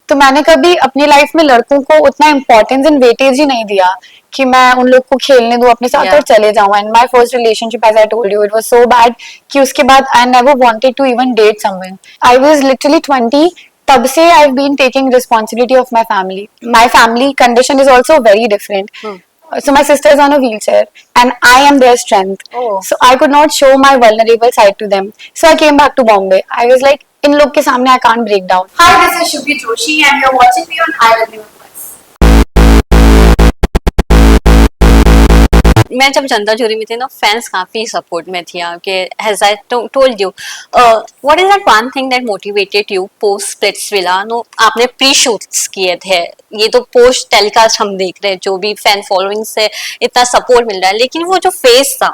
तो मैंने कभी अपनी लाइफ में लड़कों को उतना इम्पोर्टेंस एंड वेटेज ही नहीं दिया कि मैं उन लोग को खेलने दूं अपने साथ और चले जाऊं. And my first relationship, as I told you, it was so bad कि उसके बाद I never wanted to even date someone. I was literally 20. तब से I have been taking responsibility of my family. My family condition is also very different. So my sister is on a wheelchair and I am their strength. So I could not show my vulnerable side to them. So I came back to Bombay. I was like, in log ke samne I can't break down. Hi, this is Shubhi Joshi and you're watching me on I Love You Plus. मैं जब जनता jury में थी ना, fans काफी support में थी आपके. Has I told you, what is that one thing that motivated you post Splitsvilla? No, आपने प्री शूट्स किए थे, ये तो पोस्ट टेलीकास्ट हम देख रहे हैं, जो भी फैन फॉलोइंग से इतना सपोर्ट मिल रहा है, लेकिन वो जो फेस था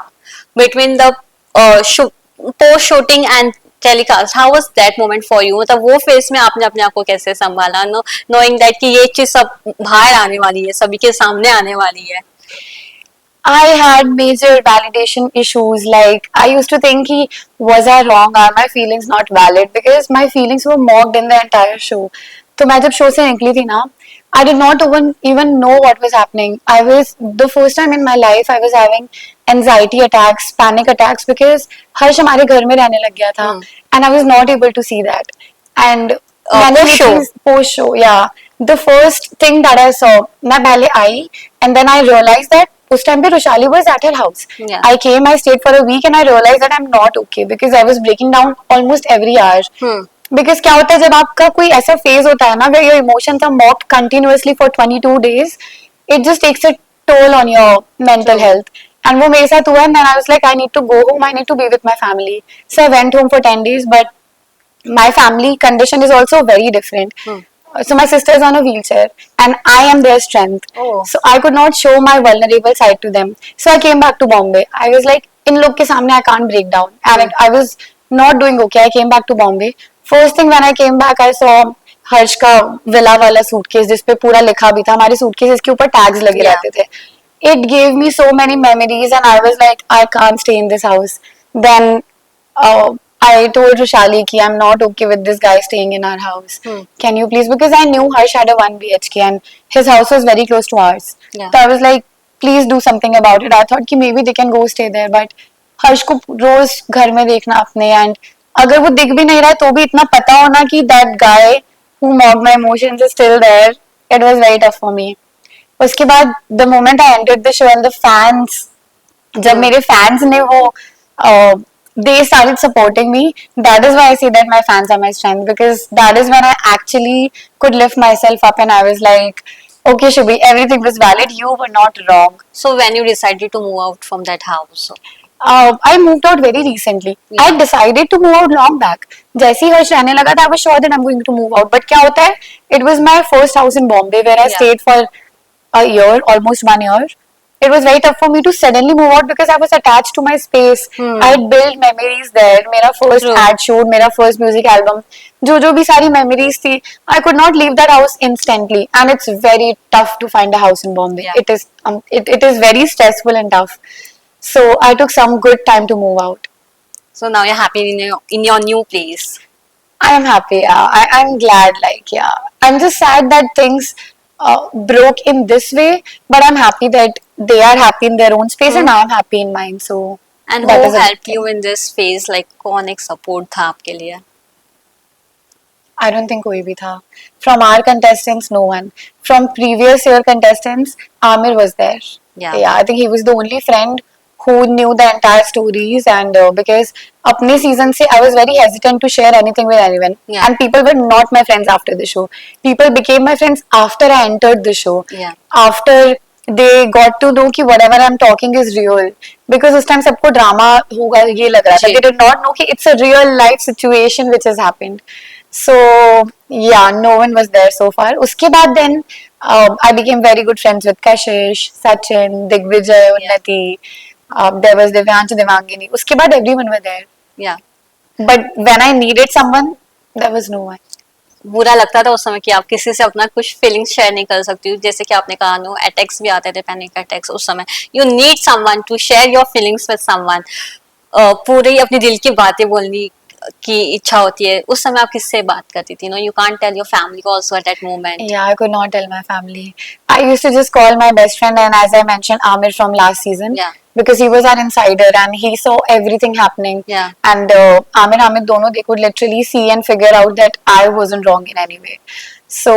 between the post shooting and telecast, how was that moment for you? मतलब वो फेस में आपने अपने आप को कैसे संभाला, नोइंग दैट कि ये चीज सब बाहर आने वाली है, सभी के सामने आने वाली है? I had major validation issues. Like, I used to think, was I wrong? Are my feelings not valid? Because my feelings were mocked in the entire show. तो मैं जब show से निकली थी ना, I did not even know what was happening. I was the first time in my life I was having anxiety attacks, panic attacks because हर्ष हमारे घर में रहने लग गया था, and I was not able to see that. And post show, yeah. The first thing that I saw, मैं पहले आई, and then I realized that उस टाइम पे Rushali was at her house. Yeah. I came, I stayed for a week and I realized that I'm not okay because I was breaking down almost every hour. Because क्या होता है जब आपका कोई ऐसा phase होता है ना where your emotions are mocked continuously for 22 days, it just takes a toll on your mental health. And वो मेरे साथ हुआ, and then I was like, I need to go home, I need to be with my family. So I went home for 10 days, but my family condition is also very different. So my sister is on a wheelchair and I am their strength. So I could not show my vulnerable side to them. So I came back to Bombay. I was like, in log ke samne I can't break down. And I was not doing okay. I came back to Bombay. First thing when I came back, I saw हर्ष का villa वाला suitcase जिसपे पूरा लिखा भी था. हमारे suitcase के ऊपर टैग्स लगे रहते थे. It gave me so many memories and I was like, I can't stay in this house. Then I told Rushali ki I'm not okay with this guy staying in our house. Can you please? Because I knew Harsh had a 1 BHK and his house was very close to ours. Yeah. So I was like, please do something about it. I thought कि maybe they can go stay there, but हर्ष को रोज घर में देखना अपने, and अगर वो दिख भी नहीं रहा है तो भी इतना पता होना कि that guy who mocked my emotions is still there. It was very tough for me. उसके बाद the moment I entered the show and the fans, जब मेरे fans ने वो they started supporting me. That is why I say that my fans are my strength, because that is when I actually could lift myself up and I was like, okay Shubhi, everything was valid, you were not wrong. So when you decided to move out from that house? I moved out very recently. I decided to move out long back. जैसे ही हर्ष रहने लगा था, I was sure that I'm going to move out. But क्या होता है, it was my first house in Bombay where I stayed for a year, almost 1 year. It was very tough for me to suddenly move out because I was attached to my space. I had built memories there. मेरा first ad shoot, मेरा first music album, जो भी सारी memories थी, I could not leave that house instantly. And it's very tough to find a house in Bombay. Yeah. It is very stressful and tough. So I took some good time to move out. So now you're happy in your new place? I am happy. Yeah. I'm glad. Like, yeah, I'm just sad that things broke in this way, but I'm happy that they are happy in their own space and I am happy in mine. So and who helped you in this phase? Like, कौन एक support था आपके लिए? I don't think कोई भी था. From our contestants, no one. From previous year contestants, Amir was there. Yeah, I think he was the only friend who knew the entire stories, and because अपने season से I was very hesitant to share anything with anyone. Yeah. And people were not my friends after the show. People became my friends after I entered the show. Yeah. After they got to know कि whatever I'm talking is real. Because उस time सबको drama होगा ये लग रहा था. They did not know कि it's a real life situation which has happened. So yeah, no one was there so far. उसके बाद then I became very good friends with Kashish, Sachin, Digvijay, Unnati. There was Divyansh, Devangini. उसके बाद everyone were there. Yeah. But when I needed someone, there was no one. बुरा लगता था उस समय कि आप किसी से अपना कुछ फीलिंग्स शेयर नहीं कर सकती हो, जैसे कि आपने कहा नो अटैक्स भी आते थे, पैनिक अटैक्स. उस समय you need someone to share your feelings with someone, पूरी अपनी दिल की बातें बोलनी. की इच्छा होती है, उस समय आप किससे बात करती थी? No, you can't tell your family also at that moment. Yeah, I could not tell my family. I used to just call my best friend, and as I mentioned, Amir from last season, Yeah. because he was our insider and he saw everything happening. Yeah. And Amir, Amit, dono, they could literally see and figure out that I wasn't wrong in any way. So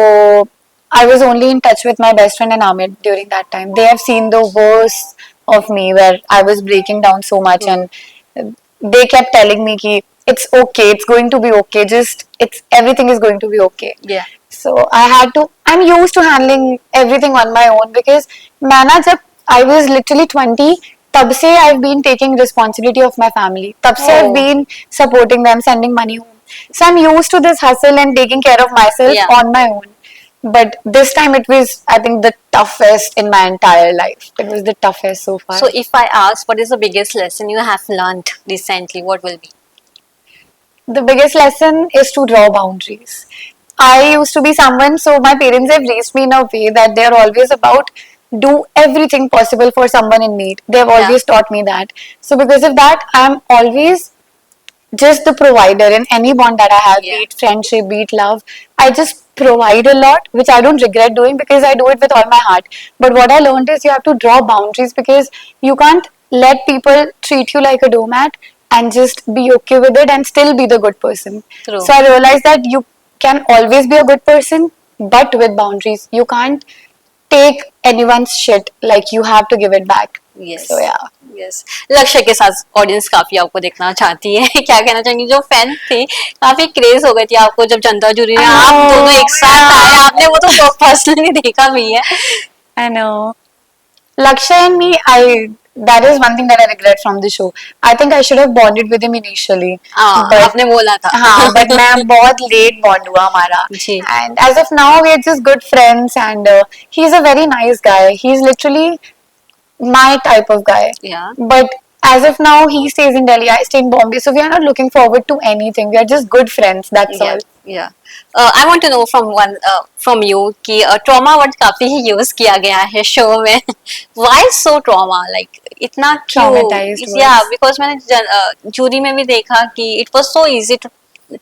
I was only in touch with my best friend and Amir during that time. They have seen the worst of me where I was breaking down so much, and they kept telling me ki it's okay, it's going to be okay, just it's everything is going to be okay. Yeah. So I had to. I'm used to handling everything on my own because मैं ना जब I was literally 20, तब से I've been taking responsibility of my family. तब से I've Oh. been supporting them, sending money home. So I'm used to this hustle and taking care of myself Yeah. on my own. But this time it was, I think, the toughest in my entire life. It was the toughest so far. So if I ask, what is the biggest lesson you have learned recently, what will be? The biggest lesson is to draw boundaries. I used to be someone, so my parents have raised me in a way that they're always about do everything possible for someone in need. They've always taught me that. So because of that, I'm always just the provider in any bond that I have, Yeah. be it friendship, be it love. I just provide a lot, which I don't regret doing because I do it with all my heart. But what I learned is you have to draw boundaries because you can't let people treat you like a doormat and just be okay with it and still be the good person. True. So I realized that you can always be a good person, but with boundaries. You can't take anyone's shit, like you have to give it back. Yes. So yeah. Yes, लक्ष्य के साथ audience काफी आपको देखना चाहती है। क्या कहना चाहेंगी? जो फैन थे काफी क्रेज हो गई थी आपको जब जनता जूरी में आप दोनों एक साथ आए, आपने वो तो पर्सनली देखा भी है। I know. Lakshay and me, that is one thing that I regret from the show. I think I should have bonded with him initially. आपने बोला था। हाँ, but मैं बहुत late bond हुआ हमारा. जी। And as of now, we are just good friends, and he's a very nice guy. He's literally my type of guy. Yeah. But as of now, he stays in Delhi, I stay in Bombay, so we are not looking forward to anything. We are just good friends. That's all. Yeah. I want to know from you कि trauma word काफी ही use किया गया है show में। Why so trauma? Like इतना क्यों? Traumatized Yeah, words. because मैंने jury में भी देखा कि it was so easy to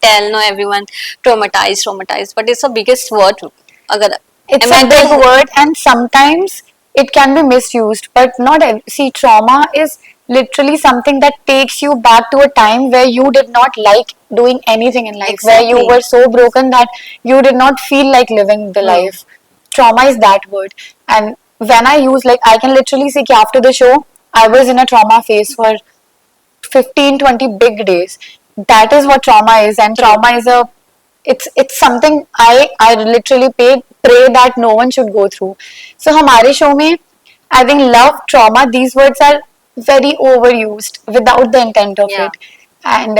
tell no everyone traumatized, but it's the biggest word. अगर It's a mental big word, and sometimes it can be misused. But not see, trauma is literally something that takes you back to a time where you did not like doing anything in life, where you Exactly. were so broken that you did not feel like living the life. Trauma is that word. And when I use, like, I can literally say that after the show, I was in a trauma phase for 15-20 big days. That is what trauma is, and trauma is a it's something I literally pray that no one should go through. So हमारे show में I think love, trauma, these words are very overused without the intent of Yeah. it. And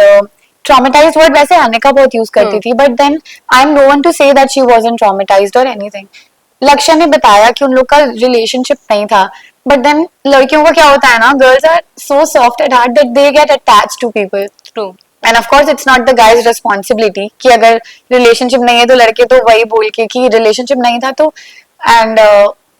traumatized word वैसे अनिका बहुत use करती थी, but then I'm no one to say that she wasn't traumatized or anything. लक्ष्य ने बताया कि उन लोग का रिलेशनशिप नहीं था, बट देन लड़कियों का क्या होता है ना, girls are so soft at heart that they get attached to people. True. And of course it's not the guys responsibility कि अगर रिलेशनशिप नहीं है तो लड़के तो वही बोल के कि रिलेशनशिप नहीं था तो. एंड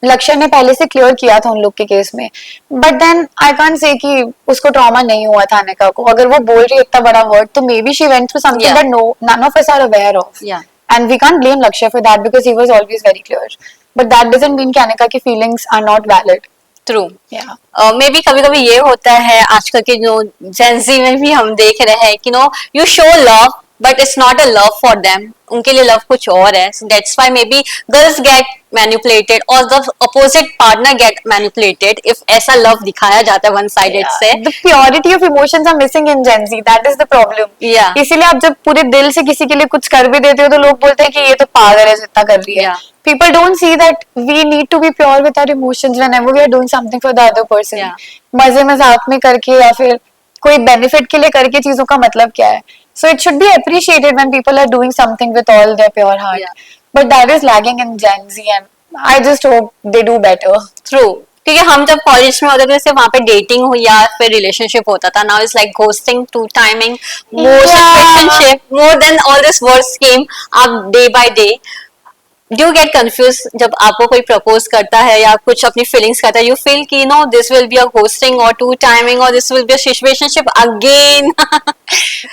लक्ष्य ने पहले से क्लियर किया था उन लोग के केस में, but then I can't say कि उसको ट्रॉमा नहीं हुआ था अनिका को. अगर वो बोल रही है इतना बड़ा वर्ड तो maybe she went through something that no none of us are aware of. Yeah. And we can't blame Lakshya for that because he was always very clear. But that doesn't mean कि अनिका की feelings are not valid. True. Yeah. May be कभी कभी ये होता है आजकल के जो जेंजी में भी हम देख रहे हैं कि no you show love but it's not a love for them, उनके लिए लव कुछ और है. So that's why maybe girls get manipulated और the opposite partner get manipulated if ऐसा लव दिखाया जाता है वन साइडेड से. The purity of emotions are missing in Gen Z. That is the problem. Yeah. इसीलिए आप जब पूरे दिल से किसी के लिए कुछ कर भी देते हो तो लोग बोलते हैं कि ये तो पागल है जितना कर रही है. Yeah. People don't see that we need to be pure with our emotions whenever we are doing something for the other person. Yeah. मजे मजाक में करके या फिर कोई बेनिफिट के लिए करके चीजों का मतलब क्या है. So it should be appreciated when people are doing something with all their pure heart. Yeah. But that is lagging in Gen Z, and I just hope they do better. True, क्योंकि हम जब college में होते थे जैसे वहाँ पे dating हुई या फिर रिलेशनशिप होता था. Now it's like ghosting, two timing, more Yeah. Situationship, more than all this words came up day by day. Do you get confuse जब आपको कोई प्रपोज करता है या कुछ अपनी फीलिंग्स करता है, यू फील कि no this will be a ghosting और टू टाइमिंग और this will be a situationship again?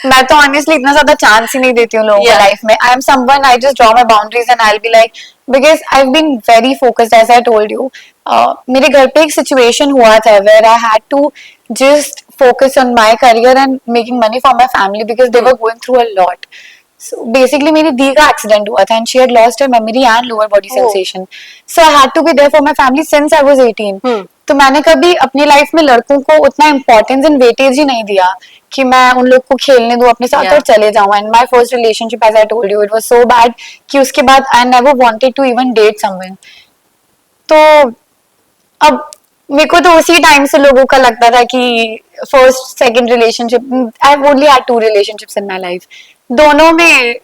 मैं तो ऑनेस्टली इतना ज्यादा चांस ही नहीं देती हूँ लोगों को Yeah. लाइफ में. I am someone, I just draw my boundaries and I will be like, because I have been very focused as I told you. मेरे घर पे एक सिचुएशन हुआ था where I had to just focus on my career and making money for my family because they were going through a lot. So basically मेरी दी का accident हुआ था and she had lost her memory and lower body Oh. sensation. So I had to be there for my family since I was 18. तो मैंने कभी अपनी life में लड़कों को उतना इम्पोर्टेंस एंड वेटेज ही नहीं दिया कि मैं उन लोग को खेलने दूं अपने साथ Yeah. और चले जाऊं. And my first relationship, as I told you, it was so bad कि उसके बाद I never wanted to even date someone. तो अब मेरे को तो उसी टाइम से लोगों का लगता था कि first second relationship, I have only had 2 relationships in my life. दोनों में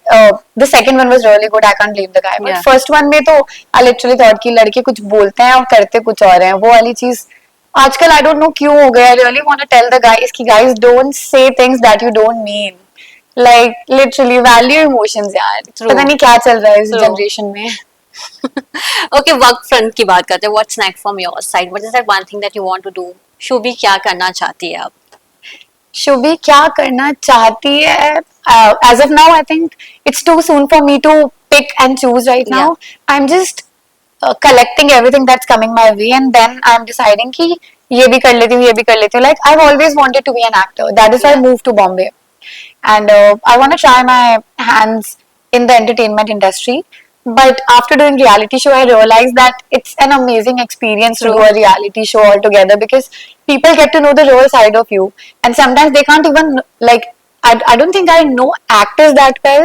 the second one was really good, I can't blame the guy, but Yeah. First one में तो आई लिटरली थॉट कि लड़के कुछ बोलते हैं और करते कुछ और हैं. वो वाली चीज आजकल आई डोंट नो क्यों हो गया. I really want to tell the guys कि guys don't say things that you don't mean. Like literally value emotions यार. True. पता नहीं क्या चल रहा है इस True. जनरेशन में. ओके, वर्क फ्रंट की बात करते हैं. What's next from your side? What is that one thing that you want to do? Shubhi क्या करना चाहती है अब? शुभी क्या करना चाहती है? As of now, I think it's too soon for me to pick and choose right now. I'm just collecting everything that's coming my way, and then I'm deciding कि ये भी कर लेती हूँ, ये भी कर लेती हूँ. Like I've always wanted to be an actor. That is why I moved to Bombay, and I want to try my hands in the entertainment industry. But after doing reality show, I realized that it's an amazing experience to do a reality show altogether because people get to know the real side of you, and sometimes they can't even like. I don't think I know actors that well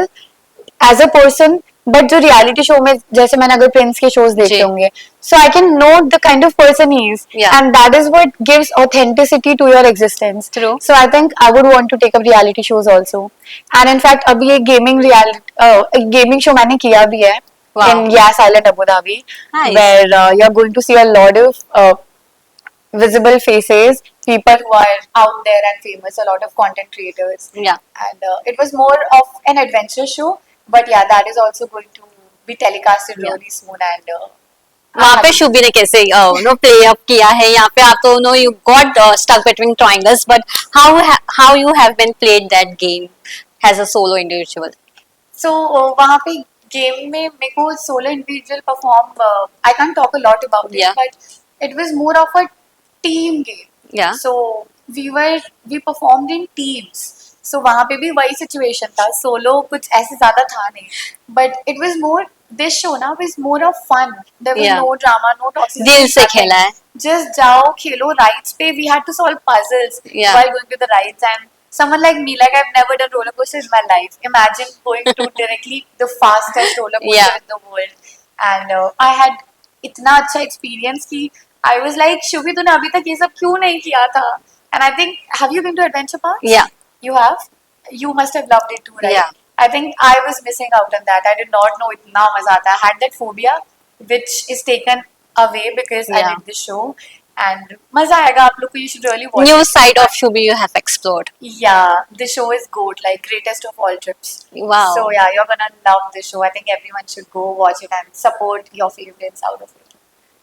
as a person, but जो reality show में जैसे मैंने अगर Prince के shows देखे जी. होंगे, so I can know the kind of person he is, Yeah. and that is what gives authenticity to your existence. True. So I think I would want to take up reality shows also, and in fact अभी एक gaming show मैंने किया भी है. Wow. In Yas Island, Abu Dhabi, Nice. where you're going to see a lot of visible faces, people who are out there and famous, a lot of content creators. Yeah. And it was more of an adventure show, but yeah, that is also going to be telecasted really soon. And वहाँ पे शुभी ने कैसे no play up किया है? यहाँ पे आप तो no you got stuck between triangles, but how you have been played that game as a solo individual? so वहाँ पे गेम में मेरे को solo individual perform, I can talk a lot about Yeah. It, but it was more of a team game. Yeah. So we performed in teams. So वहाँ पे भी वही situation था. Solo कुछ ऐसे ज्यादा था नहीं. But it was more, this show ना was more of fun. There was Yeah. no drama, no toxicity. दिल से nothing. खेला है. Just जाओ खेलो rides पे. We had to solve puzzles Yeah. while going to the rides, and someone like me, like I've never done roller coasters in my life. Imagine going to directly the fastest roller coaster Yeah. in the world. And I had इतना अच्छा experience कि I was like, Shubhi तूने अभी तक ये सब क्यों नहीं किया था? And I think, have you been to adventure parks? Yeah. You have? You must have loved it too, right? Yeah. I think I was missing out on that. I did not know इतना मजा आता है. I had that phobia, which is taken away because I Yeah. did this show. And मजा आएगा आप लोग को. You should really watch New it. side of Shubhi you have explored. Yeah, the show is good, like greatest of all trips. Wow. So yeah, you're gonna love the show. I think everyone should go watch it and support your favorites out of it.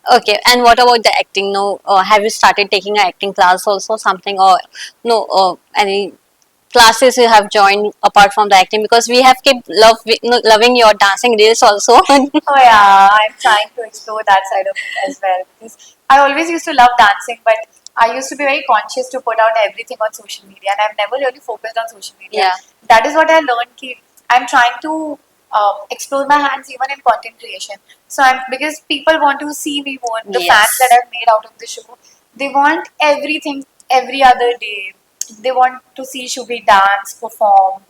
Okay, and what about the acting? No, have you started taking an acting class also, something, or no, any classes you have joined apart from the acting? Because we have kept loving your dancing reels also. Oh yeah, I'm trying to explore that side of it as well because I always used to love dancing, but I used to be very conscious to put out everything on social media, and I've never really focused on social media. Yeah. That is what I learned. Ki I'm trying to explore my hands even in content creation. So because people want to see me more, the Yes. fans that I've made out of the show, they want everything every other day. They want to see Shubhi dance, perform,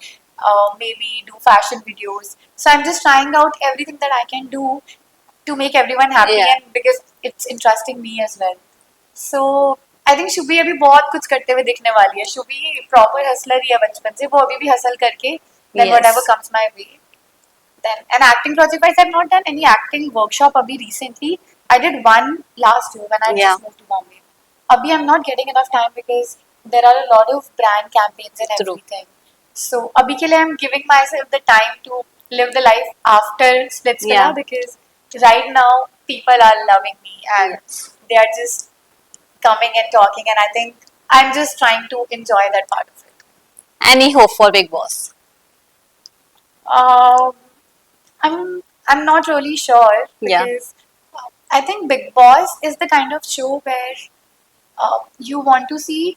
maybe do fashion videos. So I'm just trying out everything that I can do to make everyone happy, Yeah. and because it's interesting me as well. So I think Shubhi अभी बहुत कुछ करते हुए दिखने वाली है. Shubhi proper hustler ही है बचपन से. वो अभी भी hustle करके then Yes. whatever comes my way. Then an acting project wise, I've not done any acting workshop abhi recently. I did one last year when I Yeah. just moved to Bombay. Abhi I'm not getting enough time because there are a lot of brand campaigns and True. everything. So abhi ke liye I'm giving myself the time to live the life after Splitsvilla Yeah. because right now people are loving me and Yes. they are just coming and talking, and I think I'm just trying to enjoy that part of it. Any hope for Big Boss? Um, I'm not really sure Yeah. because I think Big Boss is the kind of show where you want to see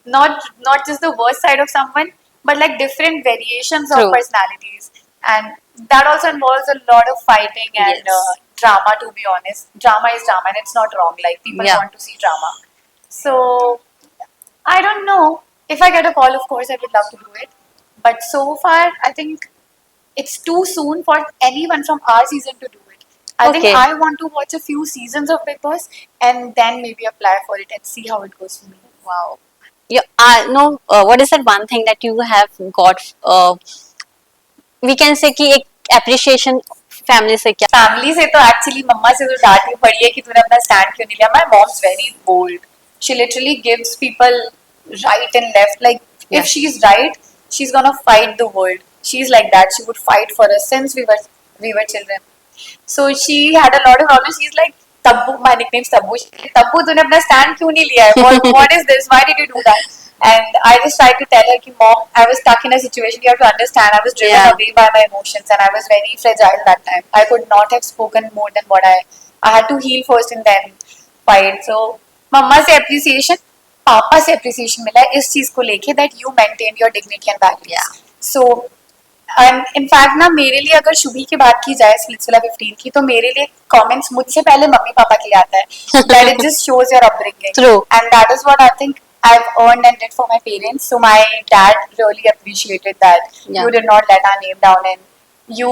not just the worst side of someone, but like different variations of True. personalities, and that also involves a lot of fighting and Yes. drama. To be honest, drama is drama, and it's not wrong. Like people Yeah. want to see drama, so I don't know. If I get a call, of course, I would love to do it. But so far, I think it's too soon for anyone from our season to do it. I think Okay. I want to watch a few seasons of Big Boss and then maybe apply for it and see how it goes for me. Wow. You no. What is that one thing that you have got? We can say कि एक appreciation family से क्या? Family से तो actually मम्मा से तो डांट ही पड़ी है कि तूने अपना स्टैंड क्यों नहीं लिया. My mom's very bold. She literally gives people right and left. Like Yeah. If she is right, she is gonna fight the world. She is like that. She would fight for us since we were children. So she had a lot of problems. She's like, Tabbu, my nickname's Tabbu. She's like, Tabbu, तूने अपना stand क्यों नहीं लिया है? What is this? Why did you do that? And I just tried to tell her कि Mom, I was stuck in a situation. You have to understand. I was driven Yeah. away by my emotions, and I was very fragile that time. I could not have spoken more than what I had to heal first and then fight. So मम्मा से appreciation, पापा से appreciation मिला है इस चीज को लेके that you maintain your dignity and values. Yeah. So in fact ना मेरे लिए अगर शुभी की बात की जाए स्प्लिट्सविला 15 की, तो मेरे लिए कमेंट्स मुझसे पहले मम्मी पापा के लिए आता है. That it just shows your upbringing. True. And that is what I think I've earned and did for my parents. So my dad really appreciated that. Yeah. You did not let our name down, and you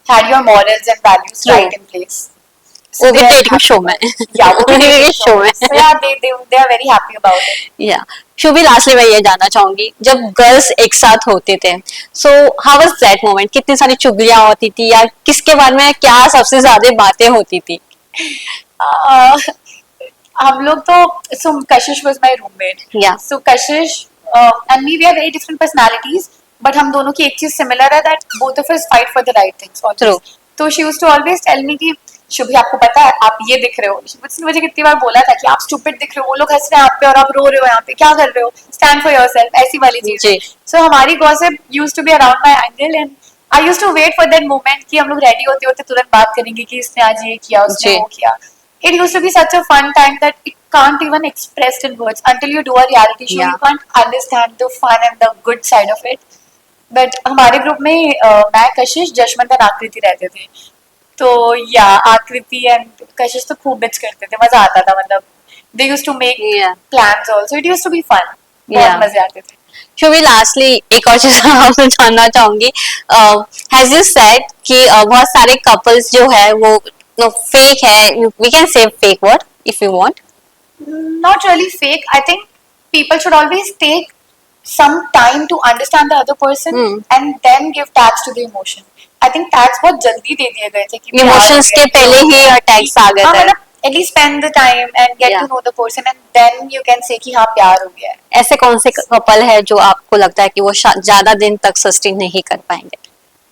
had your morals and values True. right in place. वो भी they are dating happy show about में. it. Yeah, वो भी dating show show में. में. So yeah, they are very happy about it. या Shubhi lastly मैं ये जानना चाहूंगी जब गर्ल्स एक साथ होते थे so how was that moment कितनी सारी चुगलियां होती थी या किसके बारे में क्या सबसे ज्यादा बातें होती थी हम लोग तो so Kashish was my roommate. Yeah. So Kashish and me, we are very different personalities, but हम दोनों की एक चीज similar है that both of us fight for the right things. always. True. तो she used to always tell me कि शुभी आपको पता है आप ये दिख रहे हो. उसने मुझे कितनी बार बोला था कि आप stupid दिख रहे हो, वो लोग हंस रहे हैं आप पे और आप रो रहे हो यहाँ पे, क्या कर रहे हो, stand for yourself, ऐसी वाली चीज. जी. So हमारी gossip used to be around my angle, and I used to wait for that moment कि हम लोग ready होते होते तुरंत बात करेंगे कि इसने आज ये किया, उसने जी. वो किया. It used to be such a fun time that it can't even expressed in words. Until you do a reality show, Yeah. you can't understand the fun and the good side of it. But हमारे group में मैं, कशिश, जशवंत और आकृति रहते थे. तो या आकृति एंड कशिश तो खूब बिच करते थे. मजा आता था. मतलब they used to make Yeah. plans also. It used to be fun. Yeah. बहुत मजे आते थे. शुभी लास्टली एक और चीज आपसे जानना चाहूंगी हैज यू सेड कि बहुत सारे कपल्स जो है वो फेक है we can say fake word if you want Not really fake. I think people should always take some time to understand the other person and then give tags to the emotion. I think tags बहुत जल्दी दे दिए गए थे कि emotions के पहले ही tags आ गए हाँ, थे मतलब at least spend the time and get Yeah. to know the person, and then you can say कि हाँ प्यार हो गया है. ऐसे कौन से कपल है जो आपको लगता है कि वो ज्यादा दिन तक सस्टेन नहीं कर पाएंगे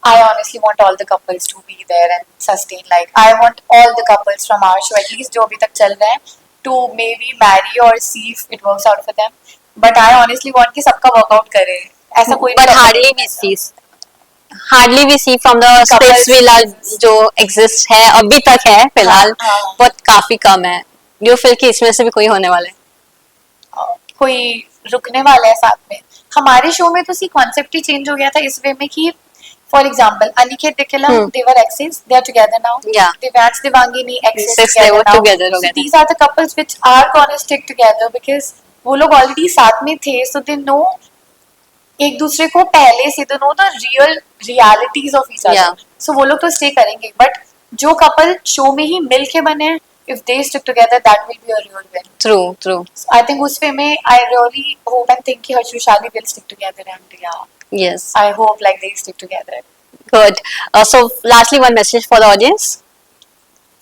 I honestly want all the couples to be there and sustain. Like I want all the couples from our show, at least जो अभी तक चल रहे हैं, to maybe marry or see if it works out for them. But I honestly want कि सबका workout करे. ऐसा कोई बट couple हार्डली नहीं वी है. See hardly we see from the splits villa जो एग्जिस्ट है अभी तक है फिलहाल हाँ, हाँ. बहुत काफी कम है डू फील कि इसमें से भी कोई होने वाला है कोई रुकने वाला है साथ में. हमारे शो में तो सी कॉन्सेप्ट ही चेंज हो गया था इस वे में कि फॉर एग्जांपल अनिकेत दिकेला, they were exes, they are together now. Yeah. Divyansh Devangini, exes, Exes, they were together हो So गए थे. these are the couples which are gonna stick together because वो लोग already साथ में थे, so they know एक दूसरे को पहले से, they know the real realities of each other. Yeah. So वो लोग तो stay करेंगे, but जो couple शो में ही मिल के बने हैं, if they stick together, that will be a real win. True So I think उस वे में I really hope and think कि हर्षु शाली will stick together, and yeah, yes I hope like they stick together. Good so lastly one message for the audience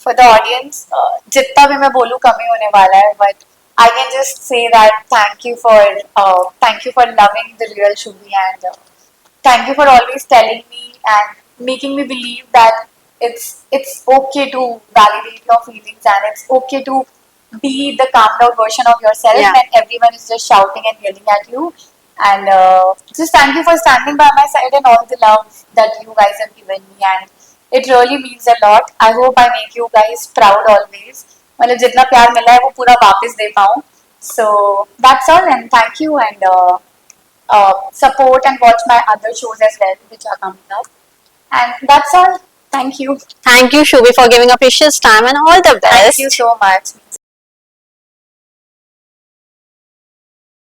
For the audience, जितना भी मैं बोलूँ कम ही होने वाला है, but I can just say that thank you for loving the real Shubhi, and thank you for always telling me and making me believe that it's okay to validate your feelings, and it's okay to be the calm down version of yourself Yeah. when everyone is just shouting and yelling at you. And just thank you for standing by my side and all the love that you guys have given me, and it really means a lot. I hope I make you guys proud always. मतलब जितना प्यार मिला है वो पूरा वापस दे पाऊँ. So that's all, and thank you, and support and watch my other shows as well, which are coming up. And that's all. Thank you. Thank you, Shubhi, for giving a precious time and all the best. Thank you so much.